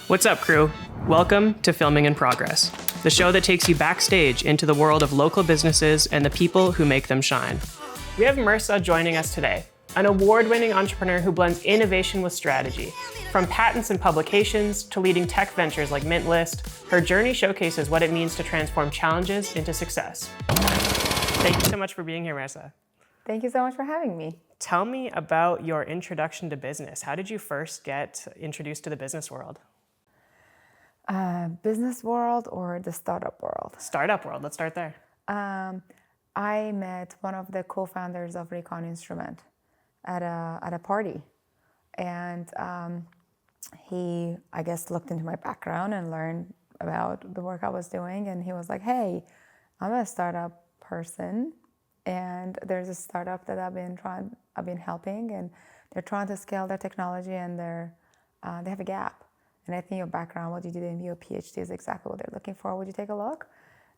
What's up, crew? Welcome to Filming in Progress, the show that takes you backstage into the world of local businesses and the people who make them shine. We have Mehrsa joining us today, an award-winning entrepreneur who blends innovation with strategy. From patents and publications to leading tech ventures like Mintlist, her journey showcases what it means to transform challenges into success. Thank you so much for being here, Mehrsa. Thank you so much for having me. Tell me about your introduction to business. How did you first get introduced to the business world? Business world or the startup world? Startup world, let's start there. I met one of the co-founders of Recon Instrument at a party. And he, I guess, looked into my background and learned about the work I was doing. And he was like, hey, I'm a startup person. And there's a startup that I've been helping, and they're trying to scale their technology, and they have a gap. And I think your background, what you did in your PhD, is exactly what they're looking for. Would you take a look?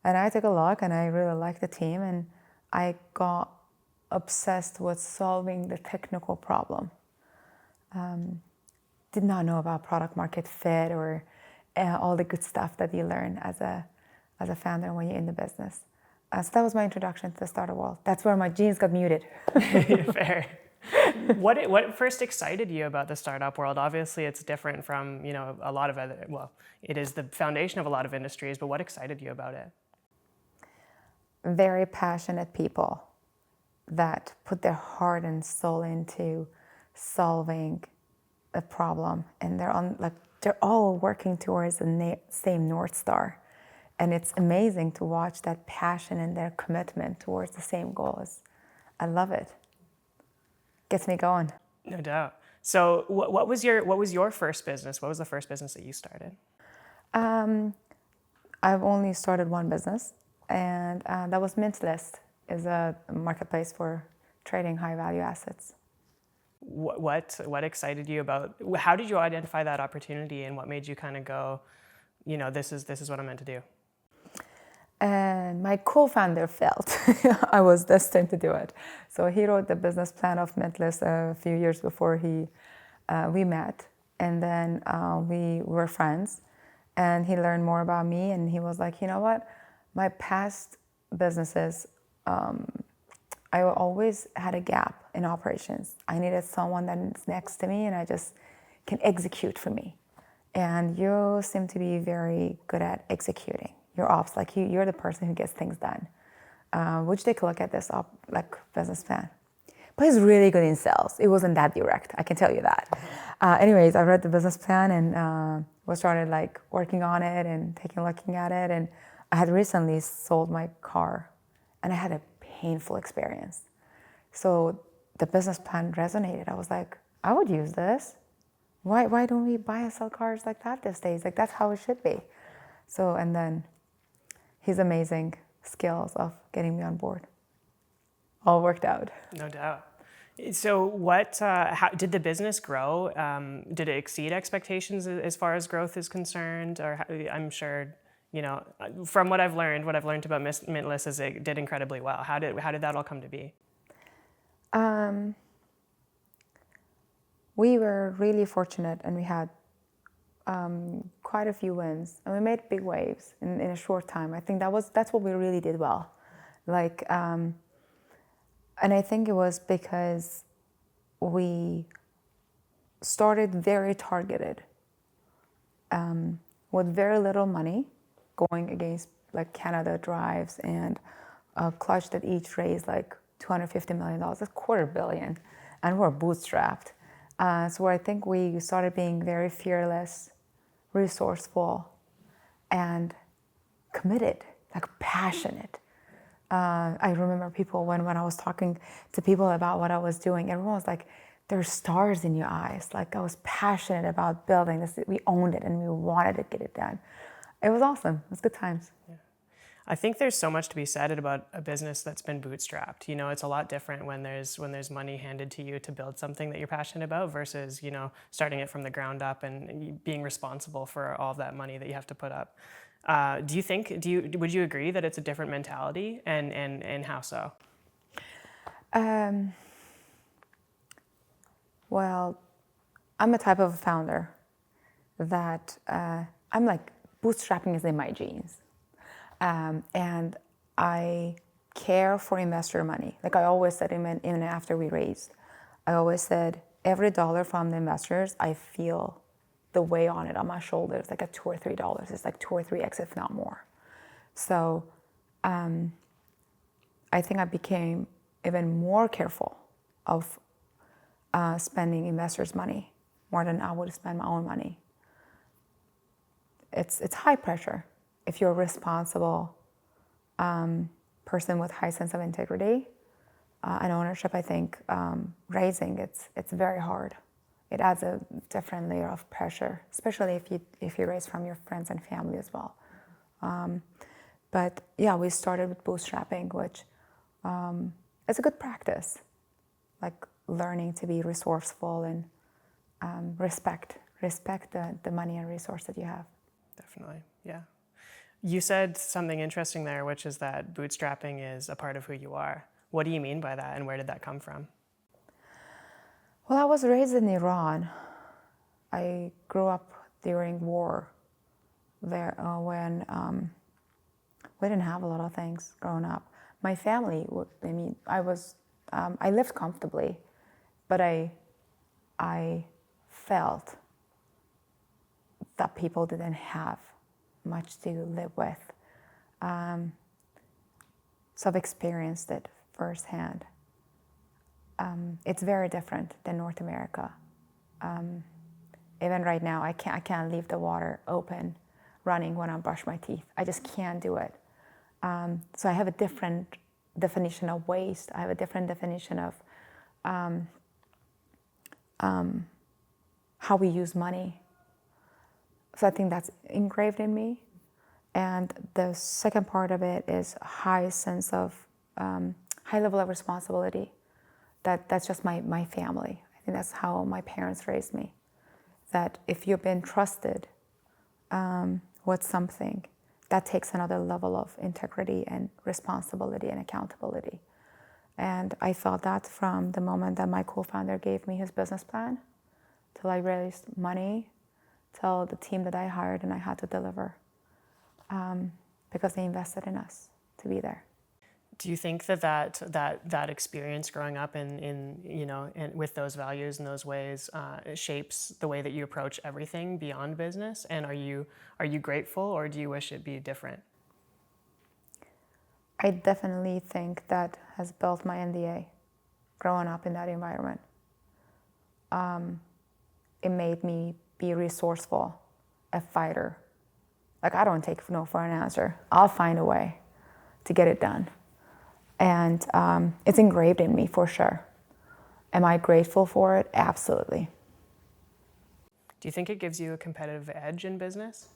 And I took a look, and I really liked the team, and I got obsessed with solving the technical problem. Did not know about product market fit or all the good stuff that you learn as a founder when you're in the business. So that was my introduction to the startup world. That's where my genes got muted. Fair. What first excited you about the startup world? Obviously, it's different from a lot of other. Well, it is the foundation of a lot of industries. But what excited you about it? Very passionate people that put their heart and soul into solving a problem, and they're all working towards the same North Star. And it's amazing to watch that passion and their commitment towards the same goals. I love it. Gets me going. No doubt. So what was your first business? What was the first business that you started? I've only started one business, and that was Mintlist. Is a marketplace for trading high value assets. What excited you about? How did you identify that opportunity, and what made you kind of go, this is what I'm meant to do? And my co-founder felt I was destined to do it. So he wrote the business plan of Mintlist a few years before we met. And then we were friends. And he learned more about me. And he was like, you know what? My past businesses, I always had a gap in operations. I needed someone that's next to me and I just can execute for me. And you seem to be very good at executing your ops, like you're the person who gets things done. Would you take a look at this business plan? But he's really good in sales. It wasn't that direct, I can tell you that. Anyways, I read the business plan and we started working on it and looking at it. And I had recently sold my car and I had a painful experience. So the business plan resonated. I was like, I would use this. Why don't we buy and sell cars like that these days? That's how it should be. So, and then his amazing skills of getting me on board all worked out. No doubt. So how did the business grow? Did it exceed expectations as far as growth is concerned? Or I'm sure, from what I've learned about Mintlist is it did incredibly well. How did that all come to be? We were really fortunate, and we had quite a few wins, and we made big waves in a short time. I think that's what we really did well. And I think it was because we started very targeted, with very little money, going against Canada drives and a clutch that each raised $250 million, that's $250 million, and we're bootstrapped. So I think we started being very fearless, resourceful, and committed, passionate. I remember people when I was talking to people about what I was doing, everyone was like, there's stars in your eyes. I was passionate about building this. We owned it and we wanted to get it done. It was awesome. It was good times. Yeah. I think there's so much to be said about a business that's been bootstrapped. It's a lot different when there's money handed to you to build something that you're passionate about versus, starting it from the ground up and being responsible for all of that money that you have to put up. Would you agree that it's a different mentality, and how so? Well, I'm a type of founder that I'm like, bootstrapping is in my genes. And I care for investor money. Like I always said, even after we raised, I always said, every dollar from the investors, I feel the weight on it on my shoulders, like at $2 or $3. It's like 2 or 3x, if not more. So I think I became even more careful of spending investors' money more than I would spend my own money. It's high pressure. If you're a responsible person with high sense of integrity and ownership, I think raising it's very hard. It adds a different layer of pressure, especially if you raise from your friends and family as well. But yeah, we started with bootstrapping, which is a good practice, like learning to be resourceful and respect the money and resource that you have. Definitely, yeah. You said something interesting there, which is that bootstrapping is a part of who you are. What do you mean by that, and where did that come from? Well, I was raised in Iran. I grew up during war there when we didn't have a lot of things growing up. My family, I lived comfortably, but I felt that people didn't have much to live with. So I've experienced it firsthand. It's very different than North America. Even right now, I can't leave the water open, running when I brush my teeth. I just can't do it. So I have a different definition of waste. I have a different definition of how we use money. So I think that's engraved in me. And the second part of it is high sense of, high level of responsibility. That's just my family. I think that's how my parents raised me. That if you've been trusted with something, that takes another level of integrity and responsibility and accountability. And I felt that from the moment that my co-founder gave me his business plan, till I raised money, till the team that I hired and I had to deliver, because they invested in us to be there. Do you think that experience growing up in with those values and those ways shapes the way that you approach everything beyond business? And are you grateful, or do you wish it'd be different? I definitely think that has built my NDA, growing up in that environment. It made me be resourceful, a fighter. Like, I don't take no for an answer. I'll find a way to get it done. And it's engraved in me for sure. Am I grateful for it? Absolutely. Do you think it gives you a competitive edge in business?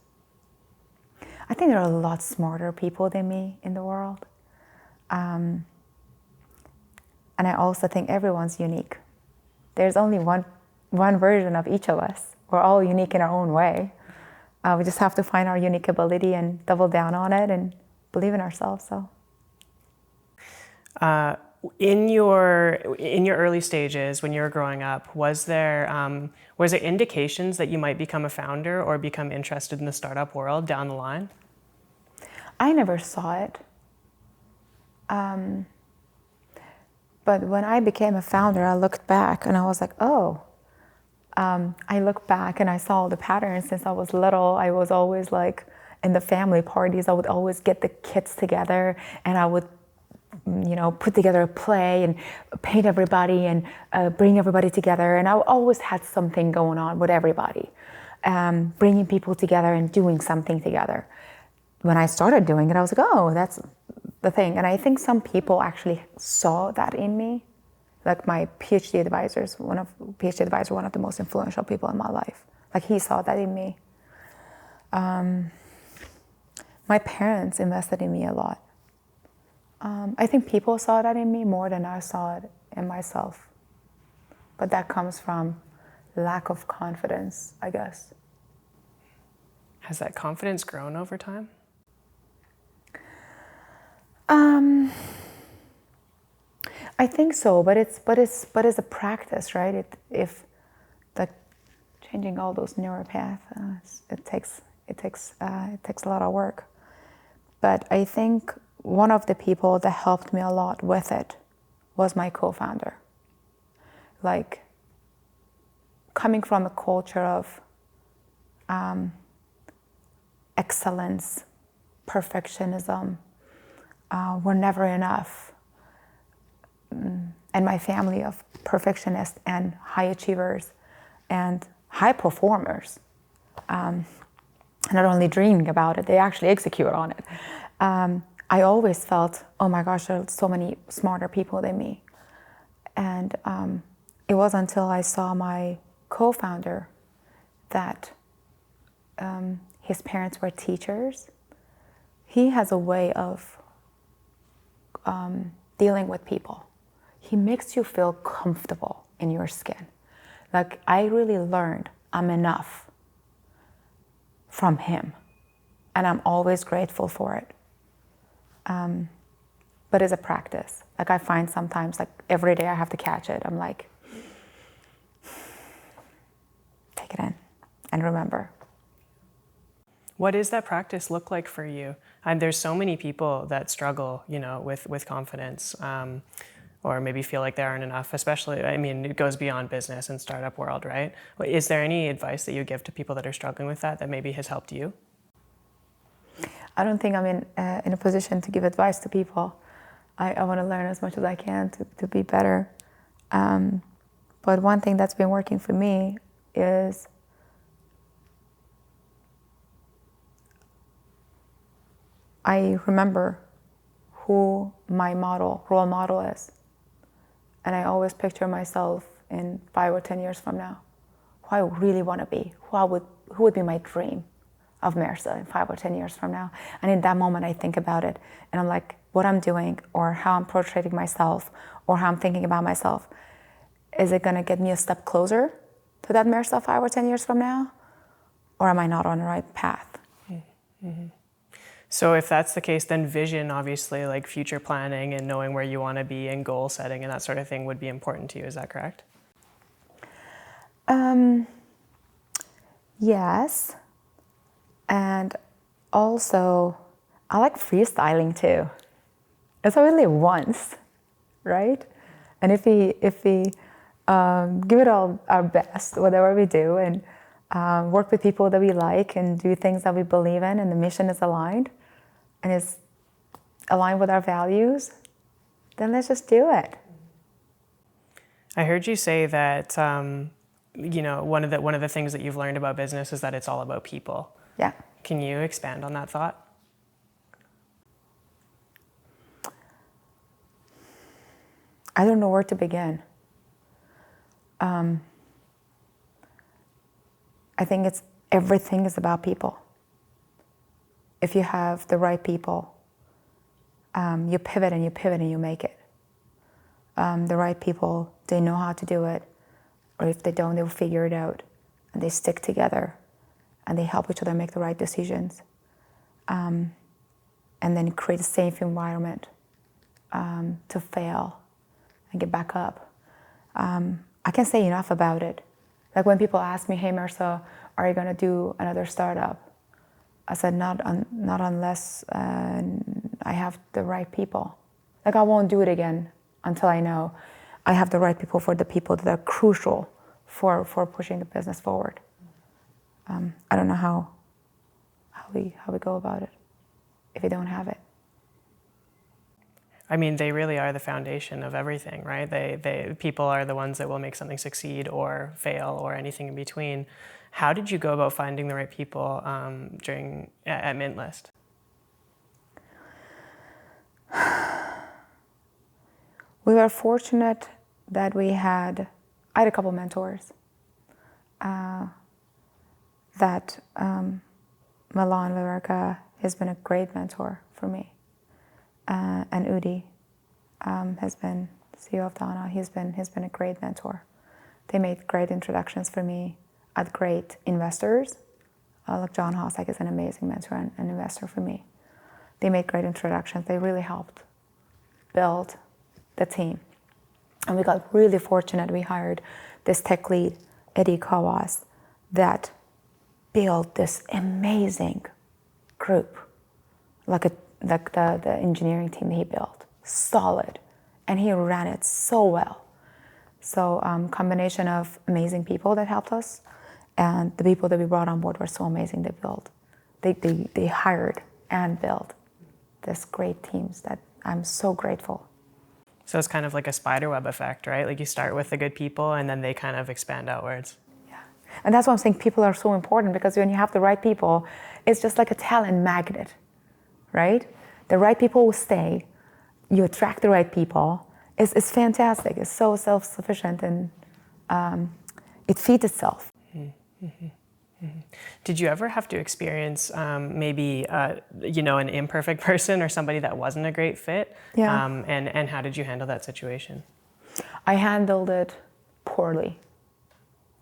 I think there are a lot smarter people than me in the world. And I also think everyone's unique. There's only one version of each of us. We're all unique in our own way. We just have to find our unique ability and double down on it and believe in ourselves. So. In your early stages, when you were growing up, was there indications that you might become a founder or become interested in the startup world down the line? I never saw it. But when I became a founder, I looked back and I was like, oh. I looked back and I saw the patterns since I was little. I was always like in the family parties, I would always get the kids together and I would put together a play and paint everybody and bring everybody together. And I always had something going on with everybody, bringing people together and doing something together. When I started doing it, I was like, oh, that's the thing. And I think some people actually saw that in me. Like my PhD advisor, one of the most influential people in my life. Like he saw that in me. My parents invested in me a lot. I think people saw that in me more than I saw it in myself. But that comes from lack of confidence, I guess. Has that confidence grown over time? I think so, but it's a practice, right? If the changing all those neural paths, it takes a lot of work. But I think one of the people that helped me a lot with it was my co-founder. Like, coming from a culture of excellence, perfectionism, we're never enough. And my family of perfectionists and high achievers and high performers, not only dreaming about it, they actually execute on it. I always felt, oh my gosh, there are so many smarter people than me. And it was until I saw my co-founder that his parents were teachers. He has a way of dealing with people. He makes you feel comfortable in your skin. Like, I really learned I'm enough from him, and I'm always grateful for it. But it's a practice. Like, I find sometimes, like, every day I have to catch it. I'm like, take it in and remember. What does that practice look like for you? And there's so many people that struggle, with confidence, or maybe feel like they aren't enough, especially, I mean, it goes beyond business and startup world, right? Is there any advice that you give to people that are struggling with that maybe has helped you? I don't think I'm in a position to give advice to people. I want to learn as much as I can to be better. But one thing that's been working for me is I remember who my role model is. And I always picture myself in 5 or 10 years from now, who I really want to be, who would be my dream of Mehrsa in 5 or 10 years from now. And in that moment, I think about it, and I'm like, what I'm doing, or how I'm portraying myself, or how I'm thinking about myself, is it going to get me a step closer to that Mehrsa 5 or 10 years from now, or am I not on the right path? Mm-hmm. So if that's the case, then vision, obviously, like future planning and knowing where you want to be and goal setting and that sort of thing would be important to you. Is that correct? Yes. And also, I like freestyling too. It's only once, right? And if we give it all our best, whatever we do, and work with people that we like and do things that we believe in, and the mission is aligned, and is aligned with our values, then let's just do it. I heard you say that one of the things that you've learned about business is that it's all about people. Yeah. Can you expand on that thought? I don't know where to begin. I think everything is about people. If you have the right people, you pivot and you pivot and you make it. The right people, they know how to do it, or if they don't, they'll figure it out, and they stick together, and they help each other make the right decisions, and then create a safe environment to fail and get back up. I can't say enough about it. Like, when people ask me, hey, Mehrsa, are you going to do another startup? I said, not unless I have the right people. Like, I won't do it again until I know I have the right people, for the people that are crucial for pushing the business forward. I don't know how we go about it if we don't have it. I mean, they really are the foundation of everything, right? People are the ones that will make something succeed or fail or anything in between. How did you go about finding the right people at Mintlist? We were fortunate that I had a couple mentors. Milan Viverka has been a great mentor for me. And Udi has been CEO of Dana. He's been a great mentor. They made great introductions for me at great investors. Like John Hossack is an amazing mentor and investor for me. They made great introductions. They really helped build the team. And we got really fortunate. We hired this tech lead, Eddie Kawas, that built this amazing group, like the engineering team he built, solid, and he ran it so well. So combination of amazing people that helped us, and the people that we brought on board were so amazing. They hired and built this great teams that I'm so grateful. So it's kind of like a spider web effect, right? Like you start with the good people and then they kind of expand outwards. Yeah, and that's why I'm saying people are so important, because when you have the right people, it's just like a talent magnet, right? The right people will stay. You attract the right people. It's fantastic. It's so self-sufficient, and it feeds itself. Mm-hmm. Mm-hmm. Did you ever have to experience maybe an imperfect person or somebody that wasn't a great fit? Yeah. And how did you handle that situation? I handled it poorly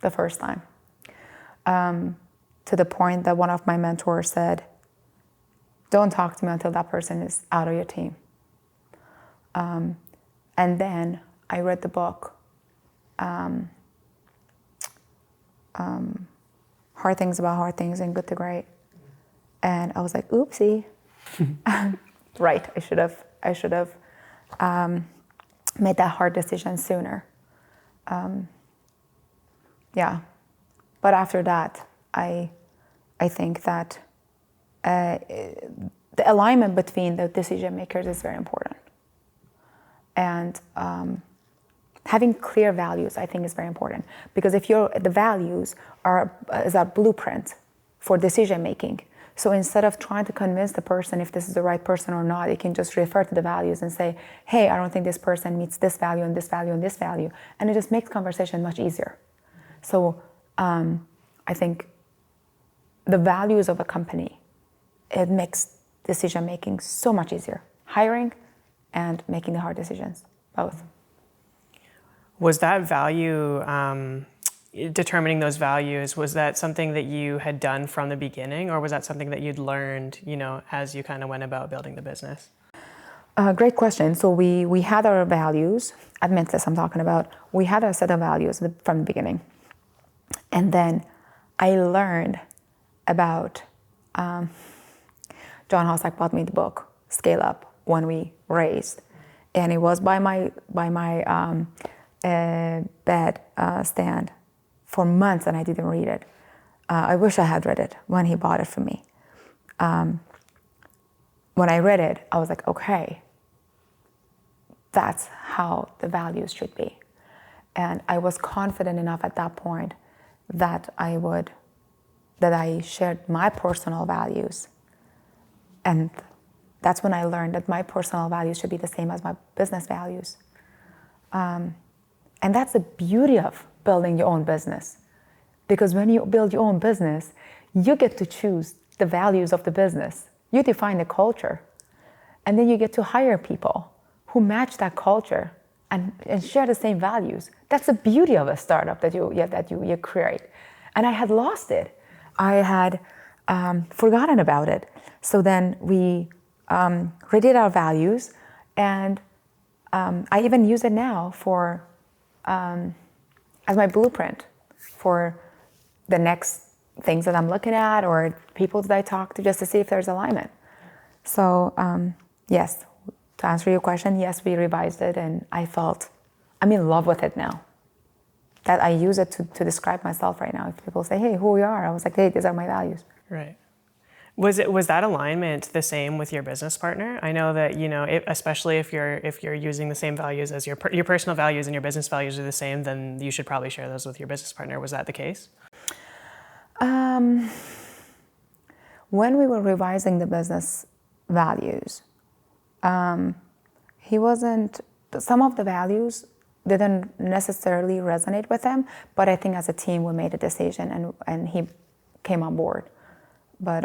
the first time, to the point that one of my mentors said, "Don't talk to me until that person is out of your team." And then I read the book, Hard Things About Hard Things and Good to Great. And I was like, oopsie. Right, I should have made that hard decision sooner. Yeah, but after that, I think that the alignment between the decision makers is very important. And having clear values, I think, is very important, because if the values is a blueprint for decision making. So instead of trying to convince the person if this is the right person or not, you can just refer to the values and say, "Hey, I don't think this person meets this value and this value and this value," and it just makes conversation much easier. So I think the values of a company, it makes decision making so much easier. Hiring and making the hard decisions, both. Was that value, determining those values, was that something that you had done from the beginning, or was that something that you'd learned, as you kind of went about building the business? Great question. So we had our values, at Mehrsa I'm talking about, we had a set of values from the beginning. And then I learned about, John Hossack bought me the book, Scale Up, when we raised. And it was by my bed stand for months, and I didn't read it. I wish I had read it when he bought it for me. When I read it, I was like, okay, that's how the values should be. And I was confident enough at that point that I shared my personal values. And that's when I learned that my personal values should be the same as my business values. And that's the beauty of building your own business. Because when you build your own business, you get to choose the values of the business. You define the culture. And then you get to hire people who match that culture and share the same values. That's the beauty of a startup that you create. And I had lost it. I had forgotten about it. So then we redid our values, and I even use it now for as my blueprint for the next things that I'm looking at or people that I talk to, just to see if there's alignment. So yes, to answer your question, yes, we revised it, and I'm in love with it now. That I use it to describe myself right now. If people say, "Hey, who we are?" I was like, "Hey, these are my values." Right. Was that alignment the same with your business partner? I know that especially if you're using the same values as your personal values and your business values are the same, then you should probably share those with your business partner. Was that the case? When we were revising the business values, some of the values didn't necessarily resonate with him, but I think as a team we made a decision and he came on board. But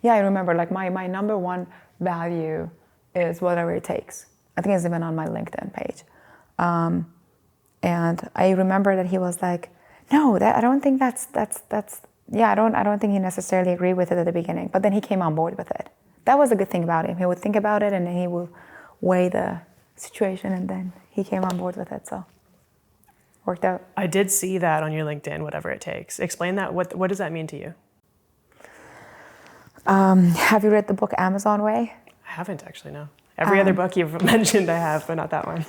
yeah, I remember like my number one value is whatever it takes. I think it's even on my LinkedIn page. And I remember that he was like, "No, I don't think that's yeah, I don't think he necessarily agreed with it at the beginning, but then he came on board with it." That was a good thing about him. He would think about it and then he would weigh the situation, and then he came on board with it. So worked out. I did see that on your LinkedIn, whatever it takes. Explain that. What does that mean to you? Have you read the book Amazon Way? I haven't actually, no. Every other book you've mentioned I have, but not that one.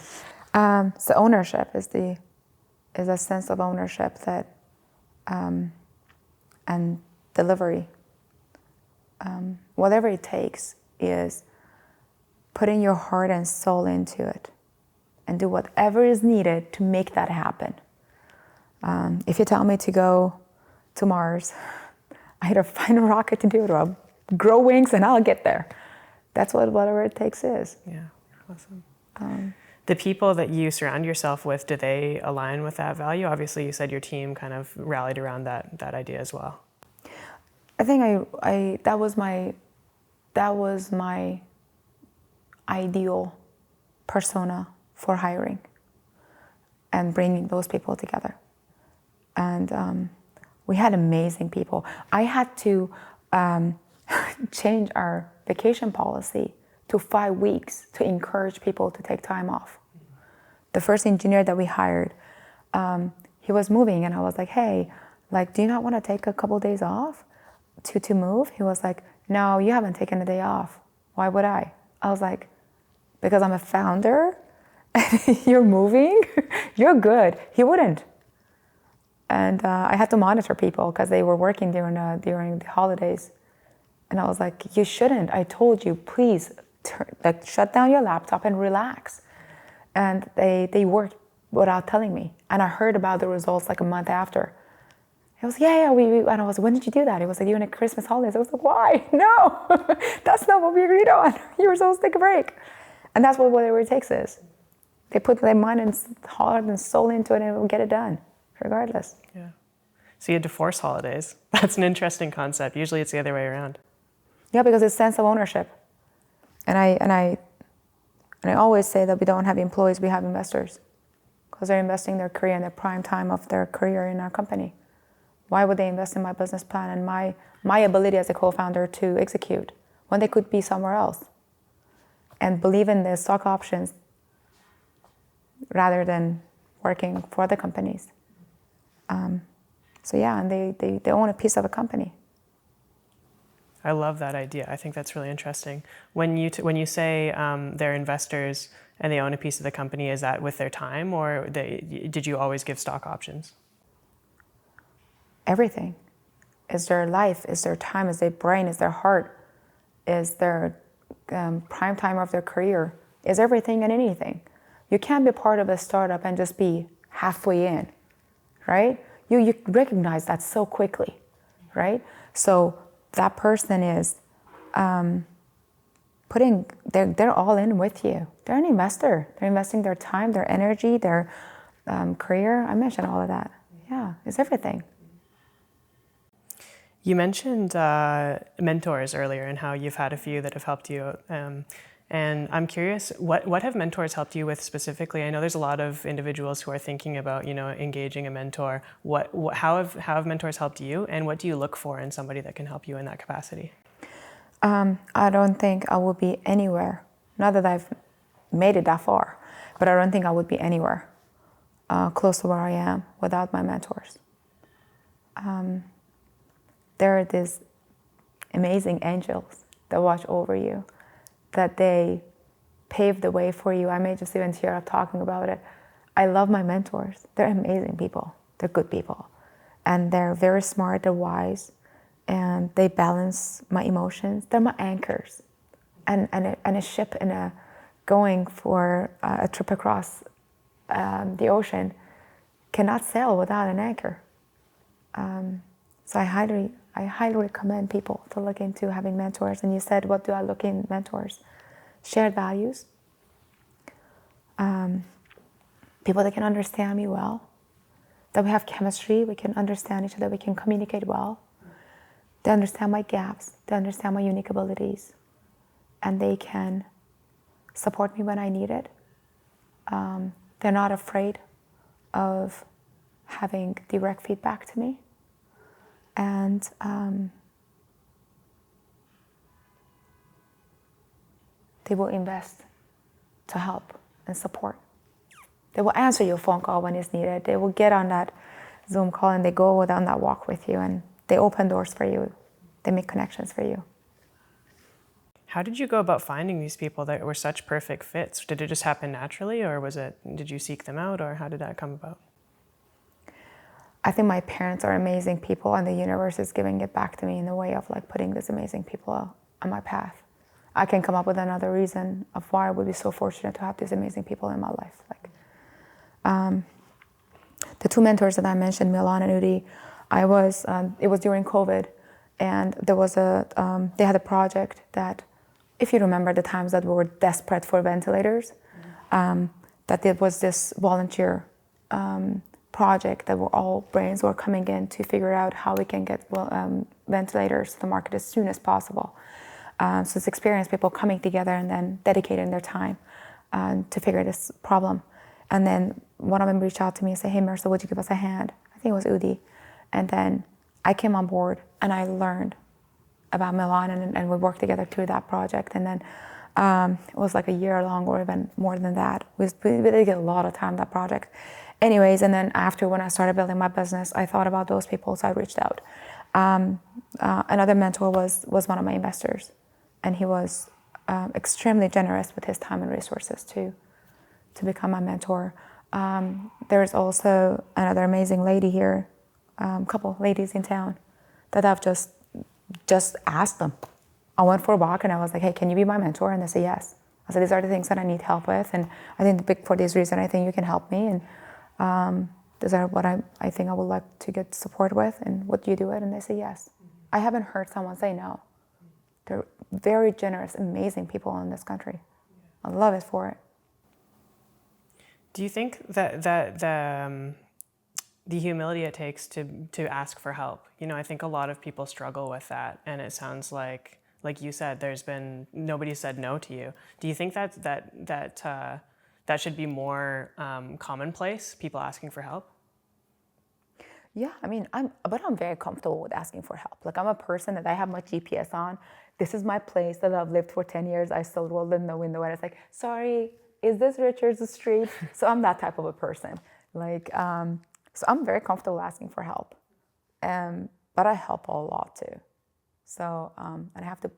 So ownership is a sense of ownership that and delivery. Whatever it takes is putting your heart and soul into it and do whatever is needed to make that happen. If you tell me to go to Mars, I either find a rocket to do it or I'll grow wings and I'll get there. That's whatever it takes is. Yeah, awesome. The people that you surround yourself with, do they align with that value? Obviously, you said your team kind of rallied around that idea as well. I think that was my ideal persona for hiring and bringing those people together. And we had amazing people. I had to change our vacation policy to 5 weeks to encourage people to take time off. The first engineer that we hired, he was moving, and I was like, hey, do you not want to take a couple days off to move? He was like, no, you haven't taken a day off. Why would I? I was like, because I'm a founder and you're moving, you're good. He wouldn't. And I had to monitor people because they were working during the holidays. And I was like, you shouldn't. I told you, please shut down your laptop and relax. And they worked without telling me. And I heard about the results like a month after. He was, yeah, and I was, when did you do that? He was like, during the Christmas holidays. I was like, why? No, that's not what we agreed on. You were supposed to take a break. And that's what whatever it takes is. They put their mind and heart and soul into it and it will get it done, regardless. Yeah. So you had to force holidays. That's an interesting concept. Usually it's the other way around. Yeah, because it's a sense of ownership. And I always say that we don't have employees, we have investors. Because they're investing their career in the prime time of their career in our company. Why would they invest in my business plan and my ability as a co-founder to execute when they could be somewhere else? And believe in the stock options rather than working for the companies. So yeah, and they own a piece of a company. I love that idea. I think that's really interesting. When you say they're investors and they own a piece of the company, is that with their time, or did you always give stock options? Everything. Is their life, is their time, is their brain, is their heart, is their prime time of their career, is everything and anything. You can't be part of a startup and just be halfway in, right? You recognize that so quickly, right? So that person is they're all in with you. They're an investor. They're investing their time, their energy, their career. I mentioned all of that. Yeah, it's everything. You mentioned mentors earlier and how you've had a few that have helped you. And I'm curious, what have mentors helped you with specifically? I know there's a lot of individuals who are thinking about, engaging a mentor. How have mentors helped you, and what do you look for in somebody that can help you in that capacity? I don't think I would be anywhere, not that I've made it that far, but I don't think I would be anywhere close to where I am without my mentors. There are these amazing angels that watch over you, that they pave the way for you. I may just even tear up talking about it. I love my mentors. They're amazing people. They're good people. And they're very smart, they're wise, and they balance my emotions. They're my anchors. And a ship going for a trip across the ocean cannot sail without an anchor. So I highly recommend people to look into having mentors. And you said, what do I look in mentors? Shared values. People that can understand me well. That we have chemistry, we can understand each other, we can communicate well. They understand my gaps, they understand my unique abilities. And they can support me when I need it. They're not afraid of having direct feedback to me. And they will invest to help and support. They will answer your phone call when it's needed. They will get on that Zoom call and they go down that walk with you, and they open doors for you. They make connections for you. How did you go about finding these people that were such perfect fits? Did it just happen naturally, or did you seek them out, or how did that come about? I think my parents are amazing people, and the universe is giving it back to me in the way of like putting these amazing people on my path. I can come up with another reason of why I would be so fortunate to have these amazing people in my life. The two mentors that I mentioned, Milan and Udi, it was during COVID, and they had a project that, if you remember the times that we were desperate for ventilators, that there was this volunteer project that all brains were coming in to figure out how we can get ventilators to the market as soon as possible. So it's experienced people coming together and then dedicating their time to figure this problem. And then one of them reached out to me and said, "Hey, Mehrsa, would you give us a hand?" I think it was Udi. And then I came on board and I learned about Milan, and we worked together through that project. And then it was like a year long or even more than that. We did get a lot of time, that project. Anyways, and then after, when I started building my business, I thought about those people, so I reached out. Another mentor was one of my investors, and he was extremely generous with his time and resources to become my mentor. There's also another amazing lady here, couple ladies in town that I've just asked them. I went for a walk and I was like, "Hey, can you be my mentor?" And they say yes. I said, "These are the things that I need help with, and I think for this reason, I think you can help me, and these are what I think I would like to get support with, and would you do it?" And they say yes. I haven't heard someone say no. They're very generous, amazing people in this country. I love it for it. Do you think that the humility it takes to ask for help? I think a lot of people struggle with that, and it sounds like you said, nobody said no to you. Do you think that should be more commonplace, people asking for help? Yeah, I mean, I'm very comfortable with asking for help. Like, I'm a person that I have my GPS on. This is my place that I've lived for 10 years. I still rolled in the window and it's like, "Sorry, is this Richard's street?" So I'm that type of a person. So I'm very comfortable asking for help. But I help a lot too. So, and I have to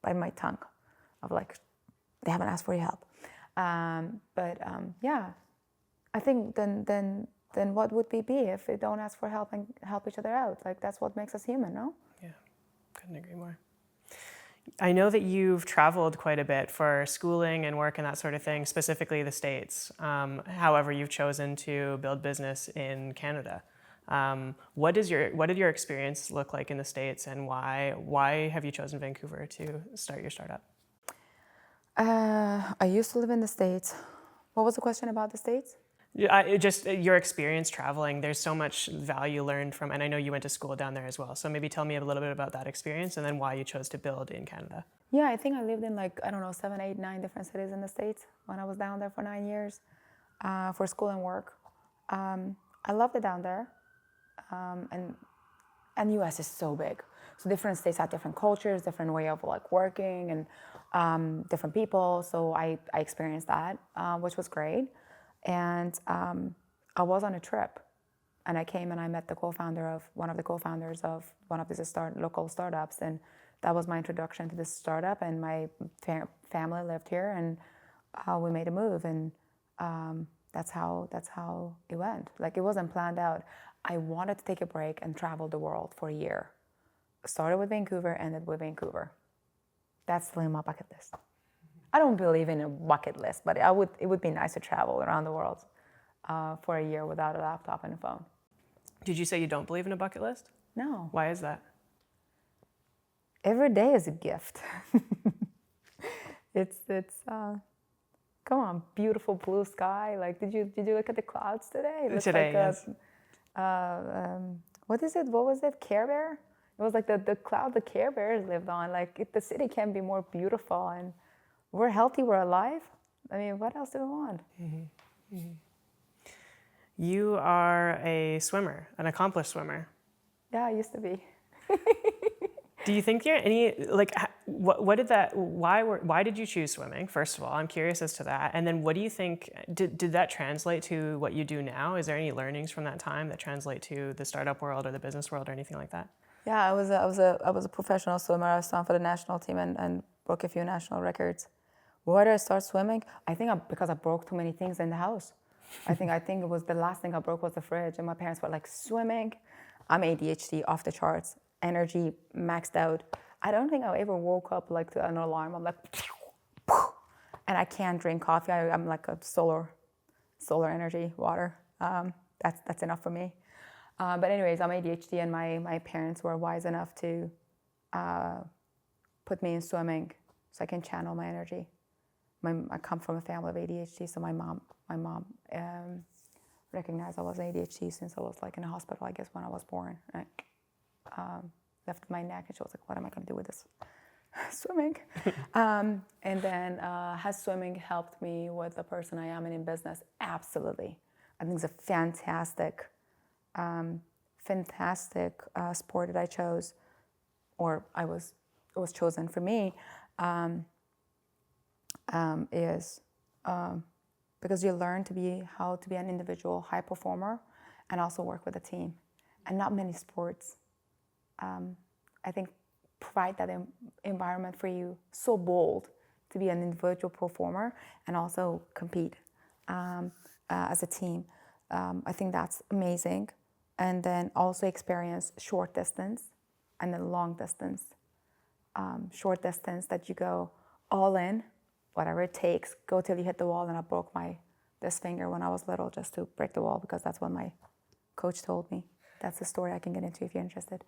bite my tongue of like, they haven't asked for your help. Yeah, I think then what would we be if we don't ask for help and help each other out? Like, that's what makes us human, no? Yeah, couldn't agree more. I know that you've traveled quite a bit for schooling and work and that sort of thing, specifically the States. However, you've chosen to build business in Canada. What did your experience look like in the States, and why have you chosen Vancouver to start your startup? I used to live in the States. What was the question about the States? Just your experience traveling. There's so much value learned from, and I know you went to school down there as well. So maybe tell me a little bit about that experience, and then why you chose to build in Canada. Yeah, I think I lived in 7, 8, 9 different cities in the States when I was down there for 9 years for school and work. I loved it down there. And US is so big. So different states have different cultures, different way of working, and different people. So I experienced that, which was great. And I was on a trip, and I came and I met one of the co-founders of one of these local startups, and that was my introduction to this startup. And my family lived here, and we made a move, and that's how it went. Like, it wasn't planned out. I wanted to take a break and travel the world for a year. Started with Vancouver, ended with Vancouver. That's still in my bucket list. I don't believe in a bucket list, but it would be nice to travel around the world for a year without a laptop and a phone. Did you say you don't believe in a bucket list? No. Why is that? Every day is a gift. It's come on, beautiful blue sky. Like, did you look at the clouds today? It looks today, like yes. What is it? What was it? Care Bear? It was like the cloud the Care Bears lived on. Like, the city can be more beautiful, and we're healthy, we're alive. I mean, what else do we want? Mm-hmm. Mm-hmm. You are a swimmer, an accomplished swimmer. Yeah, I used to be. Do you think you're what did that? Why did you choose swimming? First of all, I'm curious as to that. And then, what do you think? Did that translate to what you do now? Is there any learnings from that time that translate to the startup world or the business world or anything like that? Yeah, I was a professional swimmer. I swam for the national team and broke a few national records. Why did I start swimming? I think because I broke too many things in the house. I think it was the last thing I broke was the fridge, and my parents were like, swimming. I'm ADHD off the charts, energy maxed out. I don't think I ever woke up like to an alarm. I'm like, and I can't drink coffee. I'm like a solar energy water. That's enough for me. But anyways, I'm ADHD, and my parents were wise enough to put me in swimming so I can channel my energy. I come from a family of ADHD, so my mom recognized I was ADHD since I was like in the hospital, I guess, when I was born. I left my neck, and she was like, what am I going to do with this? Swimming. And then has swimming helped me with the person I am and in business? Absolutely. I think it's a fantastic sport that I chose, or it was chosen for me, is because you learn how to be an individual high performer and also work with a team. And not many sports, I think, provide that environment for you, so bold to be an individual performer and also compete as a team. I think that's amazing. And then also experience short distance and then long distance. Short distance that you go all in, whatever it takes, go till you hit the wall. And I broke this finger when I was little just to break the wall, because that's what my coach told me. That's a story I can get into if you're interested.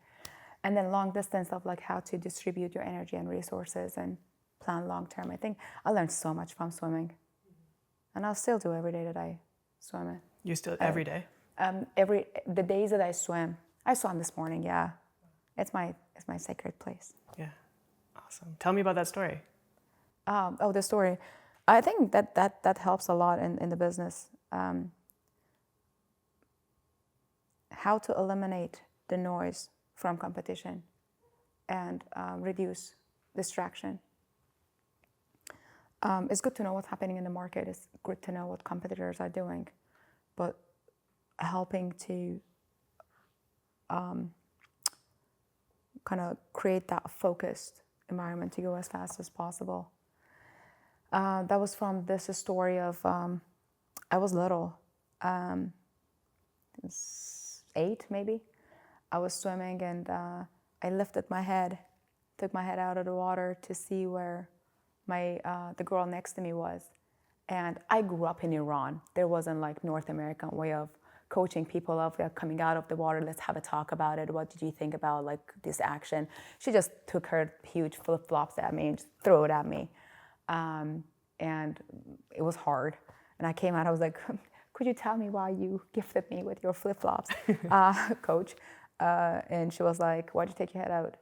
And then long distance of like how to distribute your energy and resources and plan long term. I think I learned so much from swimming. And I'll still do every day that I swim it. You still every day? The days that I swim this morning, yeah. It's my sacred place. Yeah. Awesome. Tell me about that story. The story. I think that helps a lot in the business. How to eliminate the noise from competition and reduce distraction. It's good to know what's happening in the market. It's good to know what competitors are doing, but helping to kind of create that focused environment to go as fast as possible. That was from this story of, I was little, 8 maybe. I was swimming and I lifted my head, took my head out of the water to see where the girl next to me was. And I grew up in Iran. There wasn't like North American way of coaching people of coming out of the water. Let's have a talk about it. What did you think about like this action? She just took her huge flip-flops at me and just threw it at me. And it was hard. And I came out, I was like, could you tell me why you gifted me with your flip-flops, coach? And she was like, why'd you take your head out?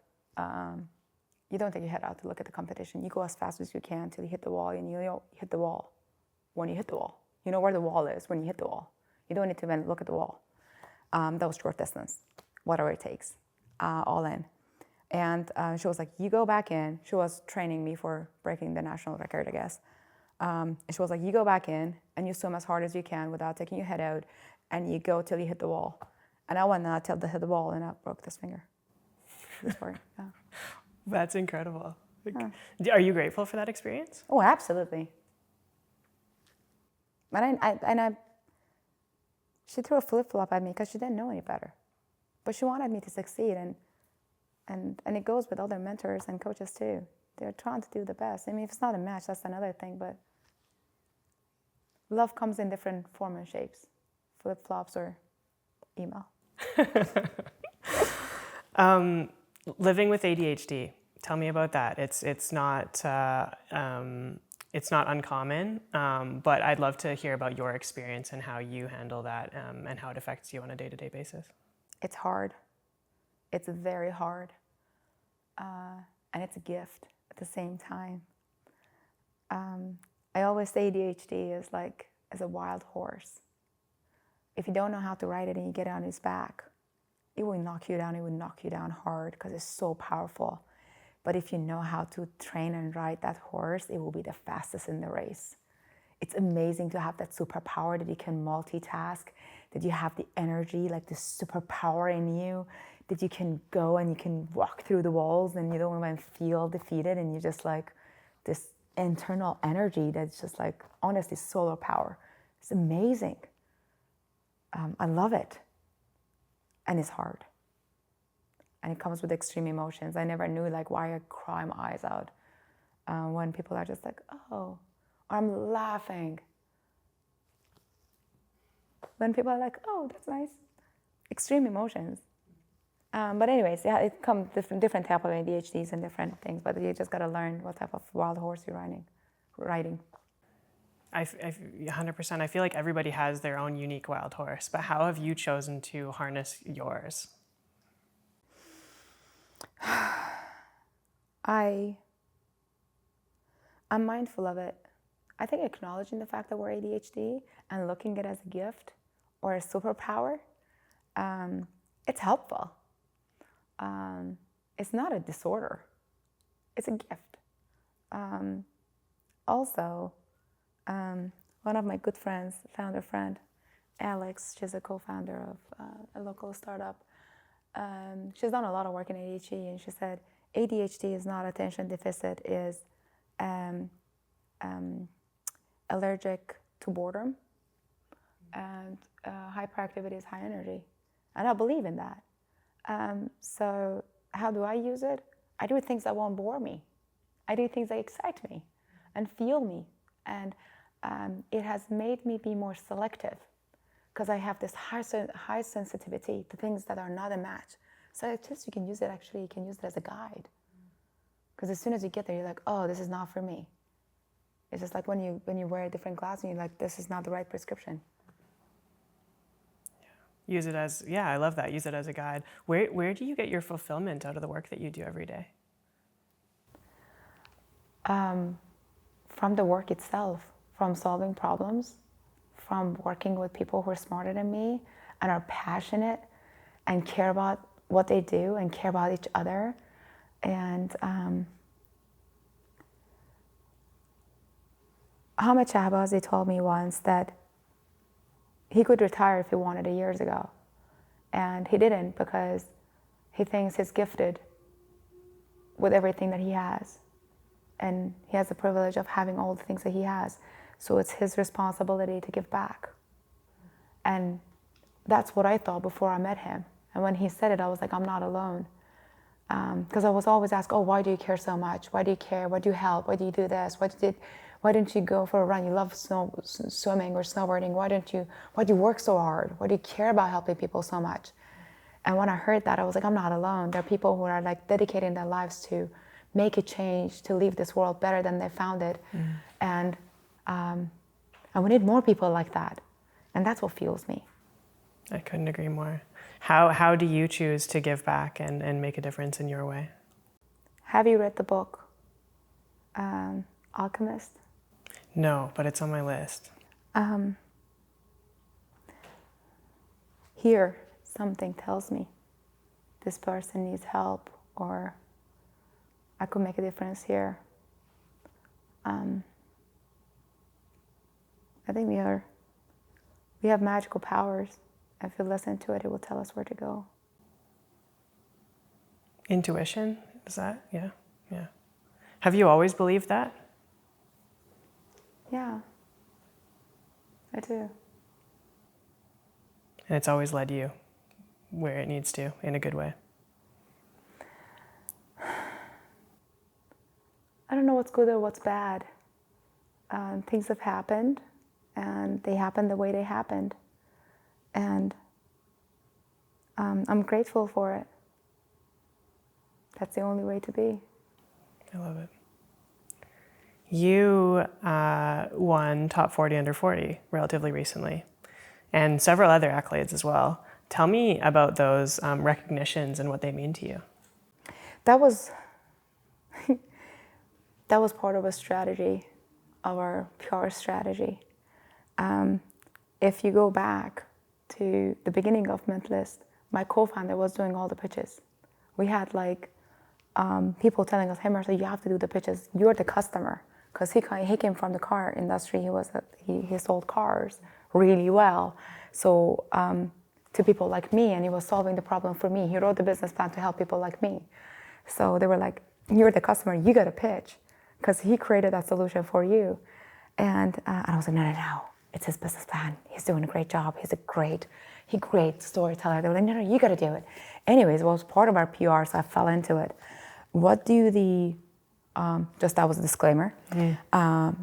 You don't take your head out to look at the competition. You go as fast as you can till you hit the wall, and you hit the wall when you hit the wall. You know where the wall is when you hit the wall. You don't need to even look at the wall. That was short distance, whatever it takes, all in. And she was like, you go back in. She was training me for breaking the national record, I guess. And she was like, you go back in and you swim as hard as you can without taking your head out, and you go till you hit the wall. And I went till I hit the wall, and I broke this finger. Sorry. Yeah. That's incredible. Are you grateful for that experience? Oh, absolutely. And she threw a flip-flop at me because she didn't know any better. But she wanted me to succeed, and it goes with other mentors and coaches too. They're trying to do the best. I mean, if it's not a match, that's another thing, but love comes in different form and shapes. Flip-flops or email. Living with ADHD, tell me about that. It's not uncommon, but I'd love to hear about your experience and how you handle that and how it affects you on a day-to-day basis. It's hard. It's very hard, and it's a gift at the same time. I always say ADHD is a wild horse. If you don't know how to ride it and you get on his back, it will knock you down. It will knock you down hard because it's so powerful. But if you know how to train and ride that horse, it will be the fastest in the race. It's amazing to have that superpower that you can multitask, that you have the energy, like the superpower in you, that you can go and you can walk through the walls and you don't even feel defeated, and you're just like this internal energy that's just like, honestly, solar power. It's amazing. I love it. And it's hard. And it comes with extreme emotions. I never knew like why I cry my eyes out when people are just like, oh, or I'm laughing. When people are like, oh, that's nice. Extreme emotions. But anyways, yeah, it comes different type of ADHDs and different things, but you just got to learn what type of wild horse you're riding. 100%. I feel like everybody has their own unique wild horse, but how have you chosen to harness yours? I'm mindful of it. I think acknowledging the fact that we're ADHD and looking at it as a gift or a superpower, it's helpful. It's not a disorder. It's a gift. Also, one of my good friends, founder friend, Alex, she's a co-founder of a local startup. She's done a lot of work in ADHD, and she said ADHD is not attention deficit, is allergic to boredom, and hyperactivity is high energy. And I believe in that. So how do I use it? I do things that won't bore me. I do things that excite me and fuel me. And it has made me be more selective because I have this high sensitivity to things that are not a match. So at least you can use it, actually, you can use it as a guide. Because as soon as you get there, you're like, oh, this is not for me. It's just like when you wear a different glass and you're like, this is not the right prescription. Use it as, yeah, I love that. Use it as a guide. Where do you get your fulfillment out of the work that you do every day? From the work itself, from solving problems, from working with people who are smarter than me and are passionate and care about what they do and care about each other. And Ahmed Shahbazi told me once that he could retire if he wanted years ago. And he didn't, because he thinks he's gifted with everything that he has. And he has the privilege of having all the things that he has. So it's his responsibility to give back. And that's what I thought before I met him. And when he said it, I was like, I'm not alone. Because I was always asked, oh, why do you care so much? Why do you care? Why do you help? Why do you do this? Why didn't you go for a run? You love swimming or snowboarding. Why do you work so hard? Why do you care about helping people so much? And when I heard that, I was like, I'm not alone. There are people who are like dedicating their lives to make a change, to leave this world better than they found it. And we need more people like that. And that's what fuels me. I couldn't agree more. How do you choose to give back and make a difference in your way? Have you read the book, Alchemist? No, but it's on my list. Here, something tells me this person needs help, or I could make a difference here. I think we have magical powers. If you listen to it, it will tell us where to go. Intuition, is that? Yeah. Have you always believed that? Yeah, I do. And it's always led you where it needs to, in a good way. I don't know what's good or what's bad. Things have happened, and they happened the way they happened. And I'm grateful for it. That's the only way to be. I love it. You won Top 40 Under 40 relatively recently, and several other accolades as well. Tell me about those recognitions and what they mean to you. That was part of a strategy, of our PR strategy. If you go back to the beginning of Mentalist, my co-founder was doing all the pitches. We had like people telling us, hey, Mehrsa, you have to do the pitches. You're the customer. Because he came from the car industry. He sold cars really well. So to people like me, and he was solving the problem for me. He wrote the business plan to help people like me. So they were like, you're the customer, you got to pitch. Because he created that solution for you. And I was like, no. It's his business plan. He's doing a great job. He's a great storyteller. They were like, no, you got to do it. Anyways, it was part of our PR, so I fell into it. What do just that was a disclaimer. What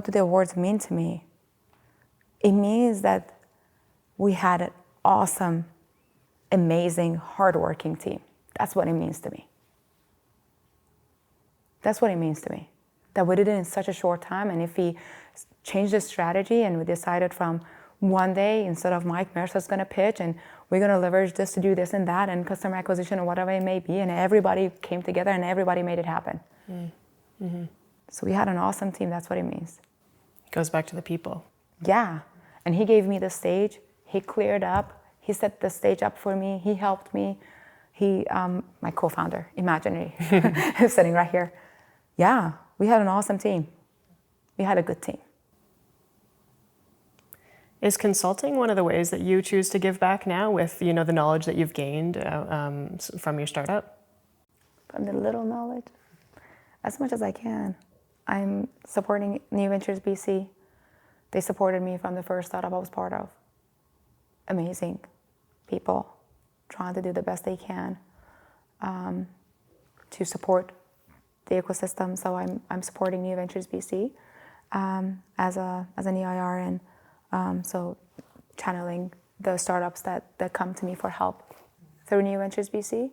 do the awards mean to me? It means that we had an awesome, amazing, hardworking team. That's what it means to me. That's what it means to me. That we did it in such a short time, and if we changed the strategy and we decided from one day, instead of Mike, Mehrsa's gonna pitch, and we're gonna leverage this to do this and that, and customer acquisition or whatever it may be, and everybody came together and everybody made it happen. Mm-hmm. So we had an awesome team, that's what it means. Goes back to the people. Yeah, and he gave me the stage, he cleared up, he set the stage up for me, he helped me. My co-founder, imaginary, sitting right here. Yeah, we had an awesome team. We had a good team. Is consulting one of the ways that you choose to give back now with, the knowledge that you've gained from your startup? From the little knowledge, as much as I can. I'm supporting New Ventures BC. They supported me from the first startup I was part of. Amazing people, trying to do the best they can to support the ecosystem. So I'm supporting New Ventures BC as an EIR, and so channeling the startups that come to me for help through New Ventures BC.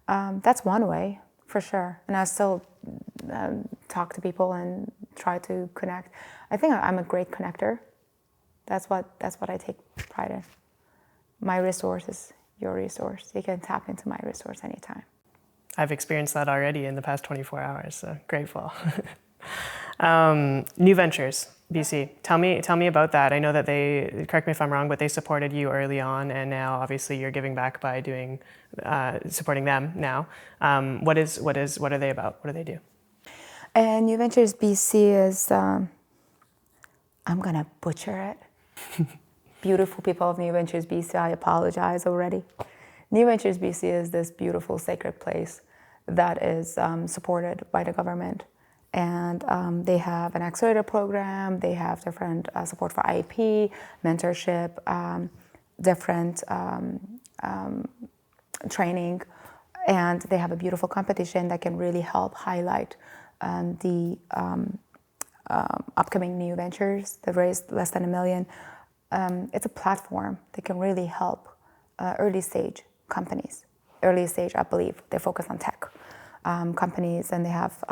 That's one way, for sure. And I still talk to people and try to connect. I think I'm a great connector. That's what I take pride in. My resource is your resource. You can tap into my resource anytime. I've experienced that already in the past 24 hours, so grateful. New Ventures BC, tell me about that. I know that they, correct me if I'm wrong, but they supported you early on, and now obviously you're giving back by supporting them now. What are they about? What do they do? And New Ventures BC is, I'm gonna butcher it. Beautiful people of New Ventures BC, I apologize already. New Ventures BC is this beautiful sacred place that is supported by the government. And they have an accelerator program, they have different support for IP, mentorship, different training, and they have a beautiful competition that can really help highlight the upcoming new ventures that raised less than $1 million. It's a platform that can really help early stage companies. Early stage, I believe, they focus on tech companies, and they have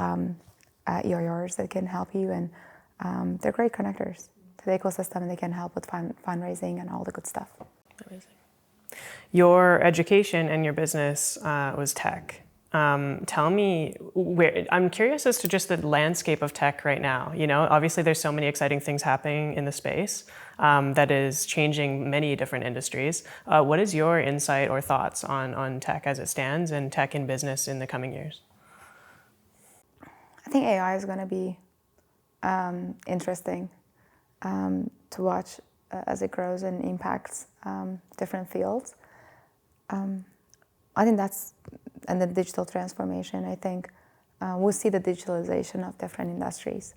EIRs that can help you, and they're great connectors to the ecosystem, and they can help with fundraising and all the good stuff. Amazing. Your education and your business was tech. Tell me, I'm curious as to just the landscape of tech right now. Obviously there's so many exciting things happening in the space that is changing many different industries. What is your insight or thoughts on tech as it stands and tech in business in the coming years? I think AI is going to be interesting to watch as it grows and impacts different fields. I think that's, and the digital transformation, I think we'll see the digitalization of different industries.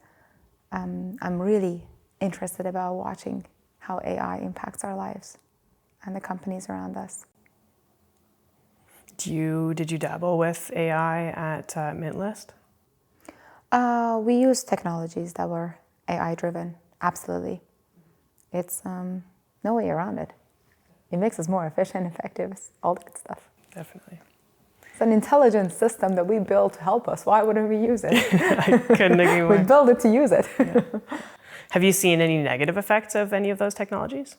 I'm really interested about watching how AI impacts our lives and the companies around us. Did you dabble with AI at Mintlist? We use technologies that were AI driven, absolutely. It's no way around it. It makes us more efficient, effective, all the good stuff. Definitely. It's an intelligent system that we built to help us. Why wouldn't we use it? I couldn't agree more. We built it to use it. Yeah. Have you seen any negative effects of any of those technologies?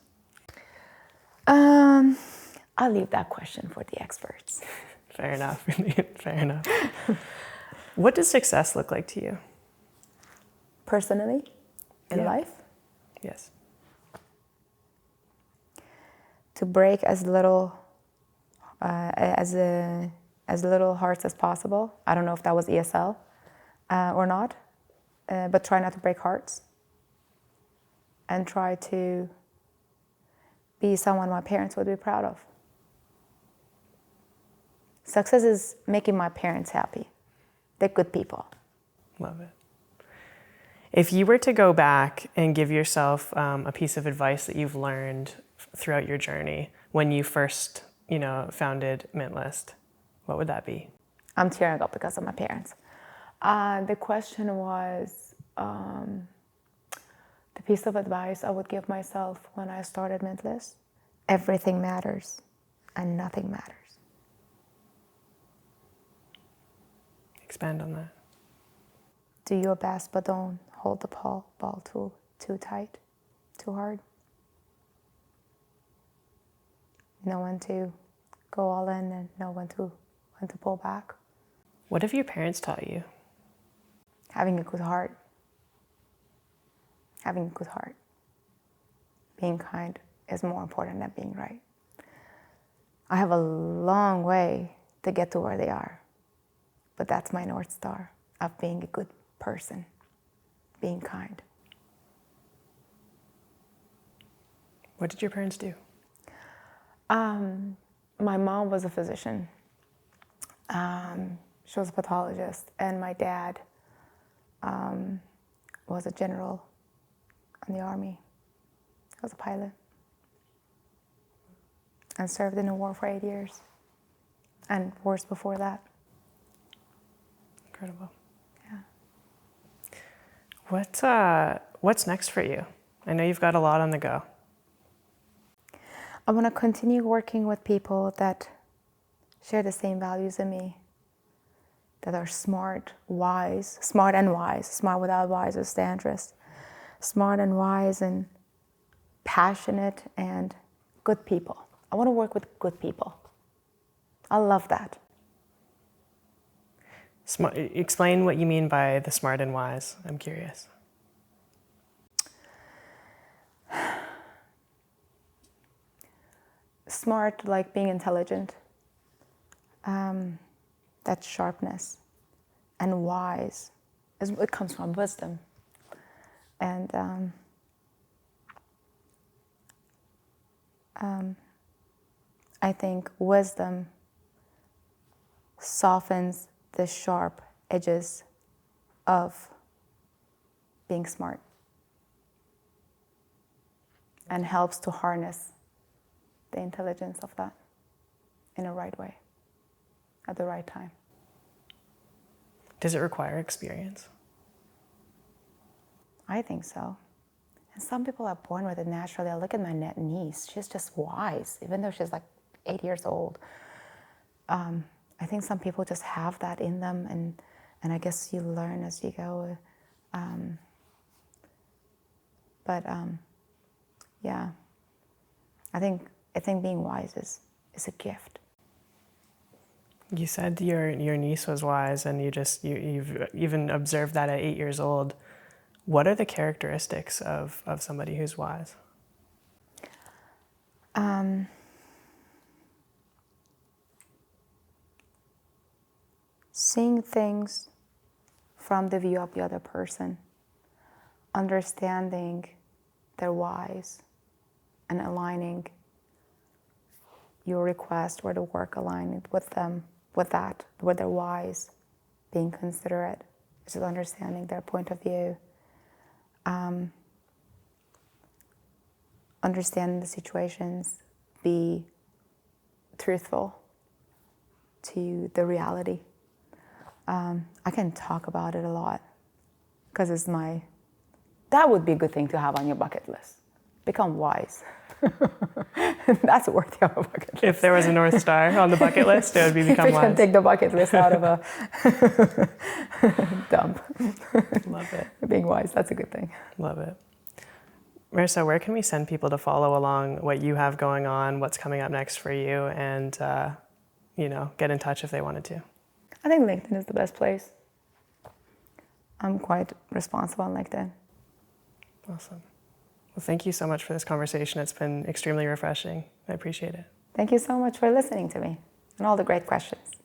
I'll leave that question for the experts. Fair enough. Fair enough. What does success look like to you? Personally, in life? Yes. To break as little, as as little hearts as possible. I don't know if that was ESL or not, but try not to break hearts. And try to be someone my parents would be proud of. Success is making my parents happy. They're good people. Love it. If you were to go back and give yourself a piece of advice that you've learned throughout your journey when you first, founded Mintlist, what would that be? I'm tearing up because of my parents. The question was, the piece of advice I would give myself when I started Mintlist: everything matters and nothing matters. Expand on that. Do your best, but don't hold the ball too tight, too hard. Know when to go all in and know when to pull back. What have your parents taught you? Having a good heart. Having a good heart. Being kind is more important than being right. I have a long way to get to where they are, but that's my North Star of being a good person, being kind. What did your parents do? My mom was a physician. She was a pathologist, and my dad was a general in the army. He was a pilot and served in the war for 8 years, and wars before that. Incredible. Yeah. What's next for you? I know you've got a lot on the go. I want to continue working with people that share the same values as me, that are smart and wise. Smart without wise is dangerous. Smart and wise and passionate and good people. I want to work with good people. I love that. Explain what you mean by the smart and wise. I'm curious. Smart, like being intelligent. That's sharpness. And wise, it comes from wisdom. And I think wisdom softens the sharp edges of being smart and helps to harness the intelligence of that in a right way, at the right time. Does it require experience? I think so. And some people are born with it naturally. I look at my niece, she's just wise, even though she's like 8 years old. I think some people just have that in them, and I guess you learn as you go. Yeah, I think being wise is a gift. You said your niece was wise, and you've even observed that at 8 years old. What are the characteristics of somebody who's wise? Seeing things from the view of the other person, understanding their whys, and aligning your request or the work aligned with them, with their whys, being considerate, just understanding their point of view, understanding the situations, be truthful to the reality. I can talk about it a lot because that would be a good thing to have on your bucket list. Become wise. That's worthy of a bucket list. If there was a North Star on the bucket list, it would be become if we wise. can take the bucket list out of a dump. Love it. Being wise, that's a good thing. Love it. Mehrsa, where can we send people to follow along what you have going on, what's coming up next for you, and get in touch if they wanted to? I think LinkedIn is the best place. I'm quite responsive on LinkedIn. Awesome. Well, thank you so much for this conversation. It's been extremely refreshing. I appreciate it. Thank you so much for listening to me and all the great questions.